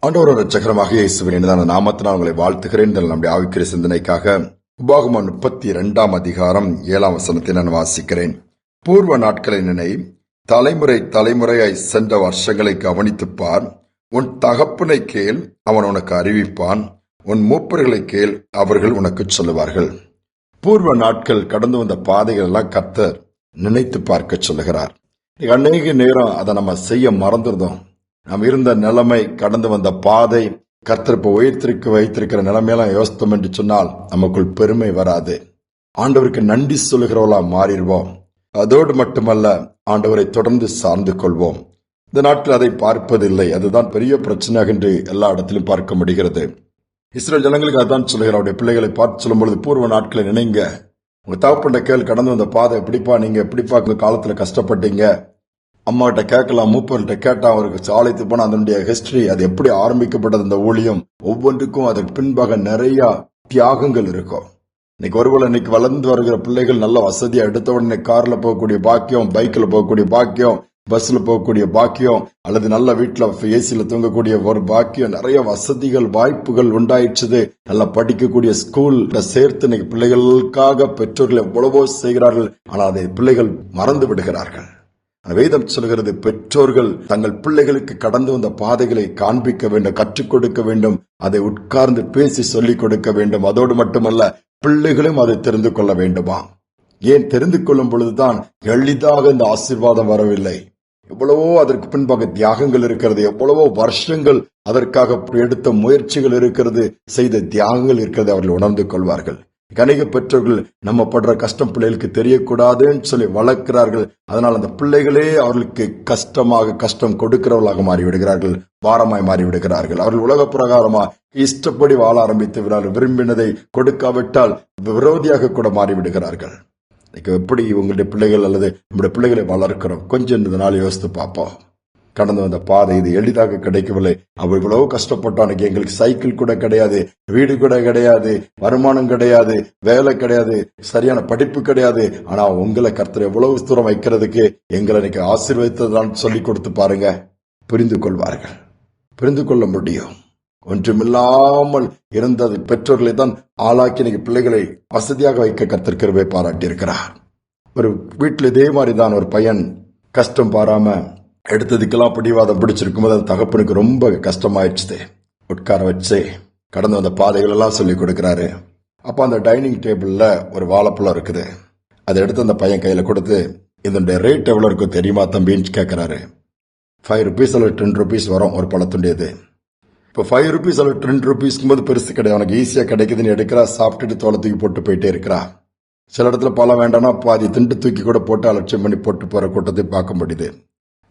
ஆண்டவரோட சக்கரமாக இயேசுவின் இனிதான நாமத்தினால் உங்களை வாழ்த்துகிறேன். நம்முடைய ஆவிக்குரிய சிந்தனைக்காக உபாகமம் 32 அதிகாரம் 7 வசனத்தை நான் வாசிக்கிறேன். பூர்வ நாட்களை நினை, தலைமுறை தலைமுறையாய் சென்ற வருஷங்களை கவனித்துப் பார். உன் தகப்பனை கேள், அவன் உனக்கு அறிவிப்பான். உன் மூப்பர்களை கேள், அவர்கள் உனக்கு சொல்லுவார்கள். பூர்வ நாட்கள் கடந்து வந்த பாதைகள் எல்லாம் கர்த்தர் நினைத்து பார்க்க சொல்லுகிறார். அநேக நேரம் அதை நம்ம செய்ய மறந்துருந்தோம். நாம் இருந்த நிலைமை, கடந்து வந்த பாதை, கர்த்தர் இப்ப வைத்திருக்கிற நிலைமையெல்லாம் யோசித்தோம் என்று சொன்னால் நமக்குள் பெருமை வராது. ஆண்டவருக்கு நன்றி சொல்லுகிறவளா மாறிடுவோம். அதோடு மட்டுமல்ல, ஆண்டவரை தொடர்ந்து சார்ந்து கொள்வோம். இந்த நாட்டில் அதை பார்ப்பதில்லை. அதுதான் பெரிய பிரச்சனையாக என்று எல்லா இடத்திலும் பார்க்க முடிகிறது. இஸ்ரேல் ஜனங்களுக்கு அதான் சொல்லுகிறார். அவருடைய பிள்ளைகளை பார்த்து சொல்லும் பொழுது, பூர்வ நாட்களை நினைங்க, உங்க தகப்பன கேள், கடந்து வந்த பாதை எப்படிப்பா, நீங்க எப்படிப்பா உங்க காலத்துல கஷ்டப்பட்டீங்க. அம்மா கிட்ட கேட்கலாம், மூப்பர்கிட்ட கேட்டா அவருக்கு ஆலயத்து போனா அதனுடைய ஹிஸ்டரி, அது எப்படி ஆரம்பிக்கப்பட்டது, அந்த ஊழியம் ஒவ்வொன்றுக்கும் அதற்கு பின்பாக நிறைய தியாகங்கள் இருக்கும். இன்னைக்கு வளர்ந்து வருகிற பிள்ளைகள் நல்ல வசதியா எடுத்த உடனே கார்ல போகக்கூடிய பாக்கியம், பைக்ல போகக்கூடிய பாக்கியம், பஸ்ல போகக்கூடிய பாக்கியம், அல்லது நல்ல வீட்டுல ஏசியில தூங்கக்கூடிய ஒரு பாக்கியம், நிறைய வசதிகள் வாய்ப்புகள் உண்டாயிடுச்சு. நல்லா படிக்கக்கூடிய ஸ்கூல்ல சேர்த்து இன்னைக்கு பிள்ளைகளுக்காக பெற்றோர்கள் எவ்வளவோ செய்கிறார்கள். ஆனால் அதை பிள்ளைகள் மறந்து விடுகிறார்கள். வேதம் சொல்கிறது, பெற்றோர்கள் தங்கள் பிள்ளைகளுக்கு கடந்து வந்த பாதைகளை காண்பிக்க வேண்டும், கற்றுக் கொடுக்க வேண்டும், அதை உட்கார்ந்து பேசி சொல்லிக் கொடுக்க வேண்டும். அதோடு மட்டுமல்ல, பிள்ளைகளும் அதை தெரிந்து கொள்ள வேண்டுமா? ஏன் தெரிந்து கொள்ளும் பொழுதுதான் எளிதாக இந்த ஆசீர்வாதம் வரவில்லை. எவ்வளவோ அதற்கு பின்பாக தியாகங்கள் இருக்கிறது, எவ்வளவோ வருஷங்கள் அதற்காக எடுத்த முயற்சிகள் இருக்கிறது, செய்த தியாகங்கள் இருக்கிறது. அவர்கள் உணர்ந்து கொள்வார்கள். அநேக பெற்றோர்கள் நம்ம படுற கஷ்டம் பிள்ளைகளுக்கு தெரியக்கூடாதுன்னு சொல்லி வளர்க்கிறார்கள். அதனால் அந்த பிள்ளைகளே அவர்களுக்கு கஷ்டம் கொடுக்கிறவர்களாக மாறிவிடுகிறார்கள், பாரமாய் மாறிவிடுகிறார்கள். அவர்கள் உலக பிரகாரமா இஷ்டப்படி வாழ ஆரம்பித்து விடுகிறார்கள். விரும்பினதை கொடுக்காவிட்டால் விரோதியாக கூட மாறிவிடுகிறார்கள். எப்படி உங்களுடைய பிள்ளைகள் அல்லது நம்முடைய பிள்ளைகளை வளர்க்கிறோம்? கொஞ்சம் இந்த நாள் யோசித்து பார்ப்போம். கடந்து வந்த பாதை இது எளிதாக கிடைக்கவில்லை. அவர் இவ்வளவு கஷ்டப்பட்டோம். எங்களுக்கு சைக்கிள் கூட கிடையாது, வீடு கூட கிடையாது, வருமானம் கிடையாது, வேலை கிடையாது, சரியான படிப்பு கிடையாது. ஆனா உங்களை கர்த்தர் எவ்வளவு தூரம் வைக்கிறதுக்கு எங்களை இன்னைக்கு ஆசீர்வதித்ததான் சொல்லி கொடுத்து பாருங்க. புரிந்து கொள்வார்கள், புரிந்து கொள்ள முடியும். ஒன்றுமில்லாமல் இருந்தது பெற்றோர்களை தான் ஆளாக்கி இன்னைக்கு பிள்ளைகளை வசதியாக வைக்க கர்த்தர் கிருபை பாராட்டி இருக்கிறார். ஒரு வீட்டில் இதே மாதிரிதான் ஒரு பையன் கஷ்டம் பாராம எடுத்ததுக்கெல்லாம் பிடிவாதம் பிடிச்சிருக்கும் போது அந்த தகப்பனுக்கு ரொம்ப கஷ்டமாயிடுச்சு. உட்கார வச்சு கடந்து வந்த பாதைகள் எல்லாம் சொல்லி கொடுக்கிறாரு. அப்ப அந்த டைனிங் டேபிள்ல ஒரு வாழைப்பழம் இருக்குது. அதை எடுத்து அந்த பையன் கையில கொடுத்து, இதனுடைய ரேட் எவ்வளவு இருக்கும் தெரியுமா தம்பின்னு கேட்கிறாரு. 5 rupees அல்லது 10 rupees வரும் ஒரு பழத்துடையது. இப்போ 5 rupees அல்லது 10 rupees போது பெருசு கிடையாது, உனக்கு ஈஸியா கிடைக்குதுன்னு எடுக்கிறா, சாப்பிட்டுட்டு தோலை தூக்கி போட்டு போயிட்டே இருக்கிறா. சில இடத்துல பழம் வேண்டாம்னா பாதி திண்டு தூக்கி கூட போட்டு அலட்சியம் பண்ணி போட்டு போற கூட்டத்தை பார்க்க முடியுது.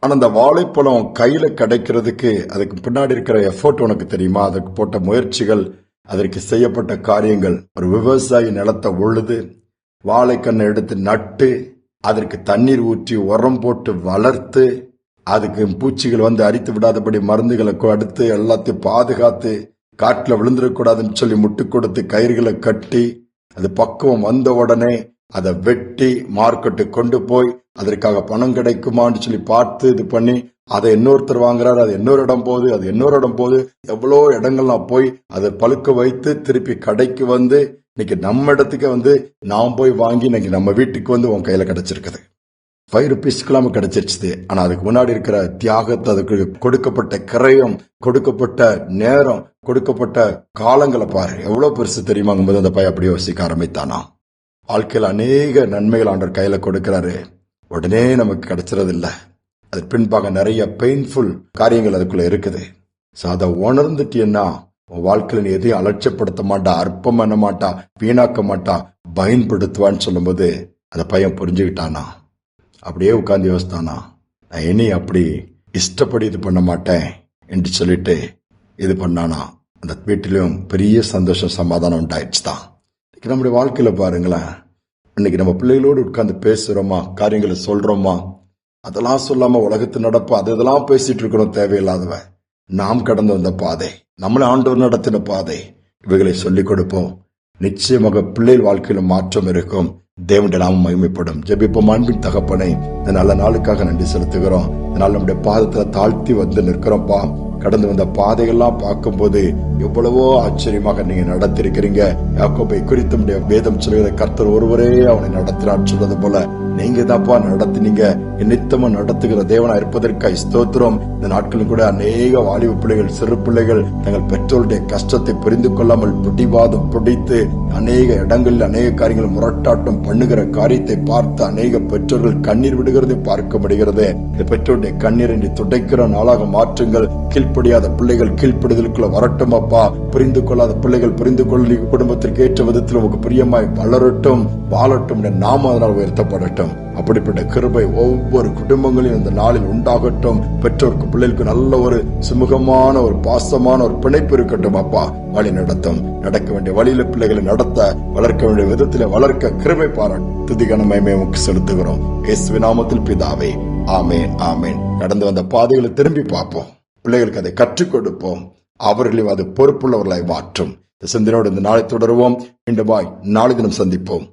ஆனா அந்த வாழைப்பழம் கையில கிடைக்கிறதுக்கு அதுக்கு பின்னாடி இருக்கிற எஃபோர்ட் உனக்கு தெரியுமா? அதுக்கு போட்ட முயற்சிகள், அதற்கு செய்யப்பட்ட காரியங்கள். ஒரு விவசாயி நிலத்தை உழுது வாழைக்கண்ணை எடுத்து நட்டு அதற்கு தண்ணீர் ஊற்றி உரம் போட்டு வளர்த்து அதுக்கு பூச்சிகள் வந்து அரித்து விடாதபடி மருந்துகளை அடுத்து எல்லாத்தையும் பாதுகாத்து காட்டுல விழுந்துடக்கூடாதுன்னு சொல்லி முட்டு கொடுத்து கயிறுகளை கட்டி அது பக்குவம் வந்த உடனே அதை வெட்டி மார்க்கெட்டு கொண்டு போய் அதற்காக பணம் கிடைக்குமான்னு சொல்லி பார்த்து இது பண்ணி அதை இன்னொருத்தர் வாங்குறாரு, அது இன்னொரு இடம் போகுது, அது இன்னொரு இடம் போகுது, எவ்வளோ இடங்கள்லாம் போய் அதை பழுக்க வைத்து திருப்பி கடைக்கு வந்து இன்னைக்கு நம்ம இடத்துக்கு வந்து நாம் போய் வாங்கி இன்னைக்கு நம்ம வீட்டுக்கு வந்து உன் கையில கிடைச்சிருக்குது. 5 rupeesக்குலாம் கிடைச்சிருச்சு. ஆனா அதுக்கு முன்னாடி இருக்கிற தியாகத்தை, அதுக்கு கொடுக்கப்பட்ட கிரயம், கொடுக்கப்பட்ட நேரம், கொடுக்கப்பட்ட காலங்களை பாரு, எவ்வளவு பெருசு தெரியுமாங்கும்போது அந்த பையன் அப்படி யோசிக்க ஆரம்பித்தானா. வாழ்க்கையில் அநேக நன்மைகள் ஆண்டவர் கையில கொடுக்கிறாரு, உடனே நமக்கு கிடைச்சிறது இல்ல. அதுக்கு பின்பாக நிறைய பெயின்ஃபுல் காரியங்கள் அதுக்குள்ள இருக்குது. அதை உணர்ந்துட்டீன்னா உன் வாழ்க்கையில நீ எதையும் அலட்சியப்படுத்த மாட்டா, அற்பம் பண்ண மாட்டா, வீணாக்க மாட்டா, பயன்படுத்துவான்னு சொல்லும் போது அந்த பையன் புரிஞ்சுக்கிட்டானா. அப்படியே உட்கார்ந்து யோசித்தானா, நான் இனி அப்படி இஷ்டப்படி இது பண்ண மாட்டேன் என்று சொல்லிட்டு இது பண்ணானா. அந்த வீட்டிலும் பெரிய சந்தோஷம், சமாதானம் உண்டாயிடுச்சுதான். நம்முடைய வாழ்க்கையில பாருங்களேன், இன்னைக்கு நம்ம பிள்ளைகளோடு உட்கார்ந்து பேசுறோமா, காரியங்களை சொல்றோமா? அதெல்லாம் சொல்லாம உலகத்து நடப்பு அதெல்லாம் பேசிட்டு இருக்கிறோம் தேவையில்லாதவன். நாம் கடந்து வந்த பாதை, நம்மளை ஆண்டவர் நடத்தின பாதை, இவைகளை சொல்லிக் கொடுப்போம். நிச்சயமாக பிள்ளைகள் வாழ்க்கையில மாற்றம் இருக்கும். தேவனுடைய நாமம் மகிமைப்படும். ஜெபிப்போம். அன்பின் தகப்பனே, இந்த நல்ல நாளுக்காக நன்றி செலுத்துகிறோம். இதனால் நம்முடைய பாதத்துல தாழ்த்தி வந்து நிற்கிறோம்ப்பா. கடந்து வந்த பாதைகள்லாம் பார்க்கும்போது எவ்வளவோ ஆச்சரியமாக நீங்க நடத்திருக்கிறீங்க. யாக்கோபை குறித்து வேதம் சொல்கிற கர்த்தர் ஒருவரே அவனை நடத்தினார் சொல்றது போல நீங்க தான்ப்பா நடத்தினீங்க. நித்தமும் நடத்துகிற தேவனா இருப்பதற்காக ஸ்தோத்திரம். இந்த நாட்களும் கூட அநேக வாலிப பிள்ளைகள், சிறு பிள்ளைகள் தங்கள் பெற்றோருடைய கஷ்டத்தை புரிந்து கொள்ளாமல் பிடிவாதம் பிடித்து அநேக இடங்களில் அநேக காரியங்கள் முரட்டாட்டம் பண்ணுகிற காரியத்தை பார்த்து அநேக பெற்றோர்கள் கண்ணீர் விடுகிறதை பார்க்க முடிகிறது. இந்த பெற்றோருடைய கண்ணீர் என்று துடைக்கிற நாளாக மாற்றுங்கள். கீழ்ப்படியாத பிள்ளைகள் கீழ்ப்படிதலுக்குள்ள வரட்டும் அப்பா. புரிந்து கொள்ளாத பிள்ளைகள் புரிந்து கொள்ள குடும்பத்திற்கு ஏற்ற விதத்தில் உங்களுக்கு பிரியமாய் வளரட்டும், வாழட்டும், நாம அதனால் உயர்த்தப்படட்டும். அப்படிப்பட்ட கிருபை ஒவ்வொரு குடும்பங்களிலும் இந்த நாளில் உண்டாகட்டும். பெற்றோருக்கு பிள்ளைகளுக்கு நல்ல ஒரு சுமூகமான ஒரு பாசமான ஒரு பிணைப்பு இருக்கட்டும் அப்பா. வழி நடத்தும். நடக்க வேண்டிய வழியில பிள்ளைகளை நடத்த, வளர்க்க வேண்டிய விதத்தில் வளர்க்க கிருபை பாராட்டு துதிகன மகிமையை செலுத்துகிறோம். இயேசுவின் நாமத்தில் பிதாவே, ஆமேன், ஆமேன். கடந்து வந்த பாதைகளை திரும்பி பார்ப்போம். பிள்ளைகளுக்கு அதை கற்றுக் கொடுப்போம். அவர்களையும் அது பொறுப்புள்ளவர்களாய் மாற்றும். இந்த சிந்தனையோடு இந்த நாளை தொடருவோம். மீண்டும் நாளை தினம் சந்திப்போம்.